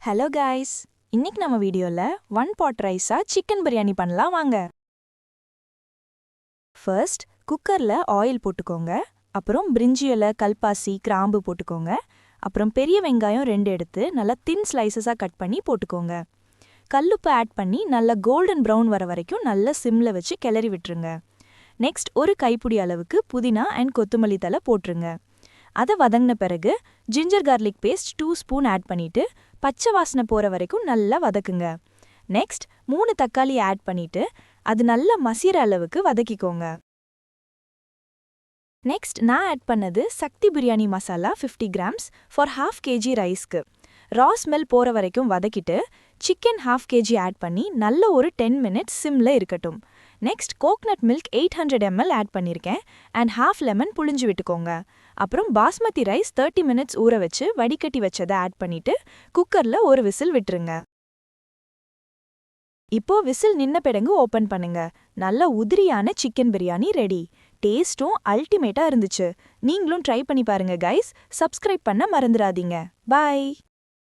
Hello guys, இன்னைக்கு நம்ம வீடியோல ஒன் பாட் ரைஸா சிக்கன் பிரியாணி பண்ணலாம் வாங்க. ஃபர்ஸ்ட் குக்கர்ல ஆயில் போட்டுக்கோங்க. அப்புறம் பிரிஞ்சி இலை, கல்பாசி, கிராம்பு போட்டுக்கோங்க. அப்புறம் பெரிய வெங்காயம் 2 எடுத்து நல்லா தின் ஸ்லைசஸா கட் பண்ணி போட்டுக்கோங்க. கல்லுப்பு ஆட் பண்ணி நல்லா கோல்டன் ப்ரௌன் வர வரைக்கும் நல்லா சிம்ல வச்சு கிளறி விட்டுருங்க. நெக்ஸ்ட் ஒரு கைப்பிடி அளவுக்கு புதினா அண்ட் கொத்தமல்லி தழை போட்டுருங்க. அதை வதங்கின பிறகு ginger garlic paste 2 spoon add பண்ணிட்டு பச்சை வாசனை போற வரைக்கும் நல்லா வதக்குங்க. நெக்ஸ்ட் 3 தக்காளி ஆட் பண்ணிட்டு அது நல்லா மசிற அளவுக்கு வதக்கிக்கோங்க. நெக்ஸ்ட் நான் ஆட் பண்ணது Sakthi biryani masala 50 grams for ½ kg ரைஸ்க்கு. ரா ஸ்மெல் போற வரைக்கும் வதக்கிட்டு சிக்கன் ½ kg ஆட் பண்ணி நல்ல ஒரு 10 மினிட்ஸ் சிம்ல இருக்கட்டும். Next coconut milk 800 ml add பண்ணியிருக்கேன் அண்ட் ½ லெமன் புழிஞ்சு விட்டுக்கோங்க. அப்புறம் பாஸ்மதி ரைஸ் 30 மினிட்ஸ் ஊற வச்சு வடிகட்டி வச்சதை ஆட் பண்ணிட்டு குக்கர்ல ஒரு விசில் விட்டுருங்க. இப்போ விசில் நின்ன பிறகு ஓபன் பண்ணுங்க. நல்ல உதிரியான சிக்கன் பிரியாணி ரெடி. டேஸ்டும் அல்டிமேட்டா இருந்துச்சு. நீங்களும் ட்ரை பண்ணி பாருங்க கைஸ். சப்ஸ்கிரைப் பண்ண மறந்துடாதீங்க. பாய்.